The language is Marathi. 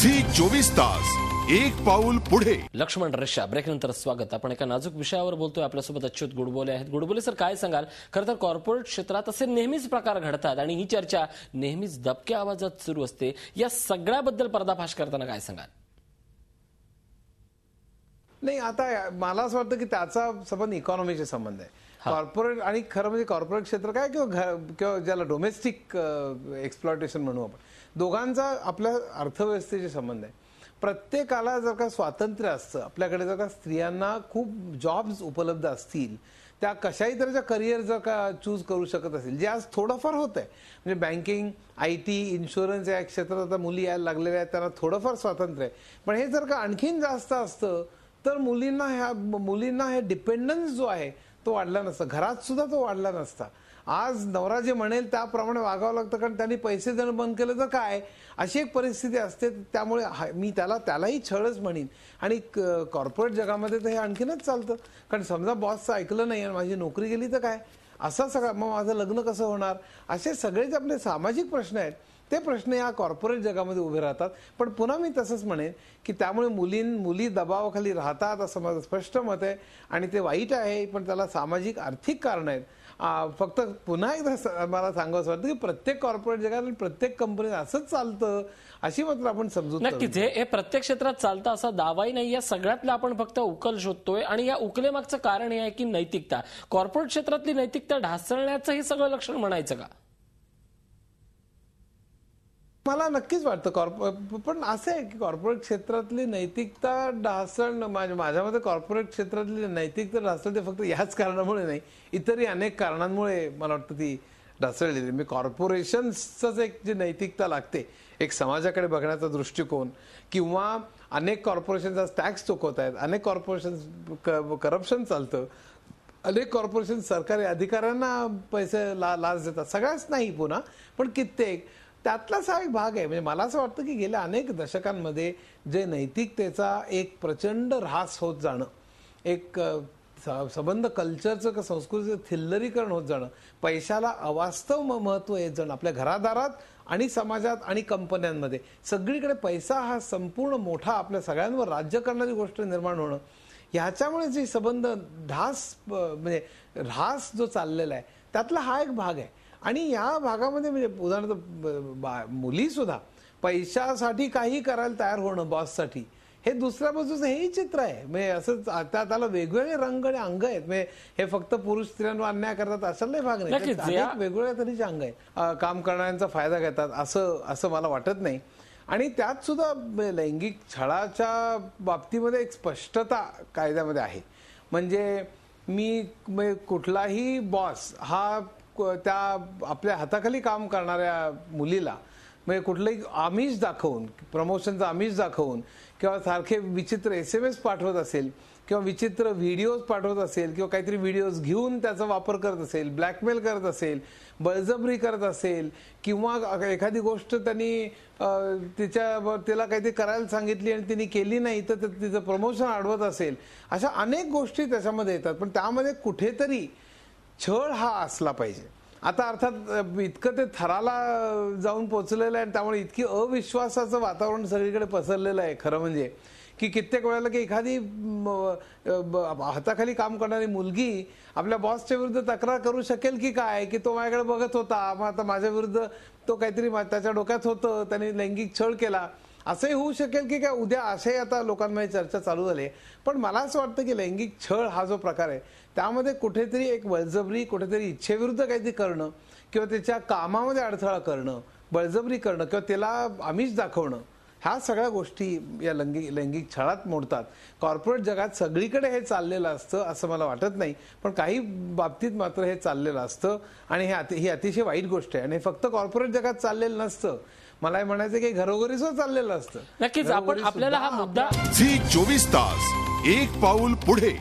झी 24 तास एक पाऊल पुढे. लक्ष्मण रेषा ब्रेकनंतर स्वागत. आपण एका नाजूक विषयावर बोलतोय. आपल्यासोबत अच्युत गुडबोले आहेत. गुडबोले सर, काय सांगाल? खरं तर कॉर्पोरेट क्षेत्रात असे नेहमीच प्रकार घडतात आणि ही चर्चा नेहमीच दबक्या आवाजात सुरू असते. या सगळ्याबद्दल पर्दाफाश करताना काय सांगाल? नाही, आता मला असं वाटतं की त्याचा संबंध इकॉनॉमीशी संबंध आहे. कॉर्पोरेट आणि खरं म्हणजे कॉर्पोरेट क्षेत्र काय किंवा ज्याला डोमेस्टिक एक्सप्लॉयटेशन म्हणू आपण, दोघांचा आपल्या अर्थव्यवस्थेशी संबंध आहे. प्रत्येकाला जर का स्वातंत्र्य असतं, आपल्याकडे जर का स्त्रियांना खूप जॉब्स उपलब्ध असतील, त्या कशाही तऱ्हेच्या करिअर जर का चूज करू शकत असेल, जे आज थोडंफार होत आहे. म्हणजे बँकिंग, IT, इन्शुरन्स या क्षेत्रात आता मुली यायला लागलेल्या आहेत, त्यांना थोडंफार स्वातंत्र्य आहे. पण हे जर का आणखीन जास्त असतं तर मुलींना हे डिपेंडन्स जो आहे तो वाढला नसता. घरात सुद्धा तो वाढला नसता. आज नवरा जे म्हणेल त्याप्रमाणे वागावं लागतं, कारण त्यांनी पैसे देणं बंद केलं तर काय, अशी एक परिस्थिती असते. त्यामुळे मी त्यालाही छळच म्हणेन. आणि कॉर्पोरेट जगामध्ये तर हे आणखीनच चालतं. कारण समजा बॉसचं ऐकलं नाही आणि माझी नोकरी गेली तर काय, असा सगळा, मग माझं लग्न कसं होणार, असे सगळेच आपले सामाजिक प्रश्न आहेत. ते प्रश्न या कॉर्पोरेट जगामध्ये उभे राहतात. पण पुन्हा मी तसंच म्हणेन की त्यामुळे मुली दबावाखाली राहतात असं माझं स्पष्ट मत आहे. आणि ते वाईट आहे, पण त्याला सामाजिक आर्थिक कारण आहेत. फक्त पुन्हा एकदा मला सांगावंसं वाटतं की प्रत्येक कॉर्पोरेट जगात आणि प्रत्येक कंपनीत असंच चालतं अशी मात्र आपण समजून. नक्कीच हे प्रत्येक क्षेत्रात चालतं असा दावाही नाही. या सगळ्यातला आपण फक्त उकल शोधतोय आणि या उकलेमागचं कारण हे आहे की नैतिकता, कॉर्पोरेट क्षेत्रातली नैतिकता ढासळण्याचं हे सगळं लक्षण म्हणायचं का? मला नक्कीच वाटतं पण असं आहे की कॉर्पोरेट क्षेत्रातली नैतिकता ढासळणं, माझ्या मते कॉर्पोरेट क्षेत्रातली नैतिकता ढासळते फक्त याच कारणामुळे नाही, इतरही अनेक कारणांमुळे मला वाटतं ती ढासळलेली. मी कॉर्पोरेशन्सच एक जी नैतिकता लागते, एक समाजाकडे बघण्याचा दृष्टिकोन, किंवा अनेक कॉर्पोरेशन टॅक्स चुकवत आहेत, अनेक कॉर्पोरेशन करप्शन चालतं, अनेक कॉर्पोरेशन सरकारी अधिकाऱ्यांना पैसे लाच देतात, सगळ्याच नाही पुन्हा पण कित्येक, त्यातलाच हा एक भाग आहे. म्हणजे मला असं वाटतं की गेल्या अनेक दशकांमध्ये जे नैतिकतेचा एक प्रचंड ऱ्हास होत जाणं, एक संबंध कल्चरचं का संस्कृतीचं थिल्लरीकरण होत जाणं, पैशाला अवास्तव महत्व येत जाणं, आपल्या घरादारात आणि समाजात आणि कंपन्यांमध्ये सगळीकडे पैसा हा संपूर्ण मोठा आपल्या सगळ्यांवर राज्य करणारी गोष्ट निर्माण होणं, ह्याच्यामुळे जे संबंध म्हणजे ऱ्हास जो चाललेला आहे त्यातला हा एक भाग आहे. आणि या भागामध्ये म्हणजे उदाहरणार्थ मुली सुद्धा पैशासाठी काही करायला तयार होणं बॉससाठी, हे दुसऱ्या बाजूचं हेही चित्र आहे. म्हणजे असं त्याला वेगवेगळे रंग आणि अंग आहेत. म्हणजे हे फक्त पुरुष स्त्रियांवर अन्याय करतात अशालाही भाग नाही, अनेक वेगवेगळ्या तऱ्हेचे अंग आहेत. काम करणाऱ्यांचा फायदा घेतात असं मला वाटत नाही. आणि त्यात सुद्धा लैंगिक छळाच्या बाबतीमध्ये एक स्पष्टता कायद्यामध्ये आहे. म्हणजे मी कुठलाही बॉस हा त्या आपल्या हाताखाली काम करणाऱ्या मुलीला म्हणजे कुठलंही आमिष दाखवून, प्रमोशनचं आमिष दाखवून, किंवा सारखे विचित्र SMS पाठवत असेल, किंवा विचित्र व्हिडिओज पाठवत असेल, किंवा काहीतरी व्हिडिओज घेऊन त्याचा वापर करत असेल, ब्लॅकमेल करत असेल, बळजबरी करत असेल, किंवा एखादी गोष्ट त्यांनी तिला काहीतरी करायला सांगितली आणि तिने केली नाही तर तिचं प्रमोशन अडवत असेल, अशा अनेक गोष्टी त्याच्यामध्ये येतात. पण त्यामध्ये कुठेतरी छळ हा असला पाहिजे. आता अर्थात इतकं ते थराला जाऊन पोचलेलं आहे, त्यामुळे इतकी अविश्वासाचं वातावरण सगळीकडे पसरलेलं आहे खरं म्हणजे, की कित्येक वेळेला की एखादी हाताखाली काम करणारी मुलगी आपल्या बॉसच्या विरुद्ध तक्रार करू शकेल की काय, की तो माझ्याकडे बघत होता, मग आता माझ्या विरुद्ध तो काहीतरी त्याच्या डोक्यात होतं, त्याने लैंगिक छळ केला, असंही होऊ शकेल की काय उद्या, असे आता लोकांमध्ये चर्चा चालू झाली. पण मला असं वाटतं की लैंगिक छळ हा जो प्रकार आहे त्यामध्ये कुठेतरी एक बळजबरी, कुठेतरी इच्छेविरुद्ध काहीतरी करणं, किंवा त्याच्या कामामध्ये अडथळा करणं, बळजबरी करणं, किंवा त्याला आमिष दाखवणं, ह्या सगळ्या गोष्टी या लैंगिक छळात मोडतात. कॉर्पोरेट जगात सगळीकडे हे चाललेलं असतं असं मला वाटत नाही, पण काही बाबतीत मात्र हे चाललेलं असतं. आणि ही अतिशय वाईट गोष्ट आहे. आणि फक्त कॉर्पोरेट जगात चाललेलं नसतं, मला हे म्हणायचं की घरोघरी सुद्धा चाललेलं असतं. नक्कीच आपल्याला हा मुद्दा झी 24 तास एक पाऊल पुढे.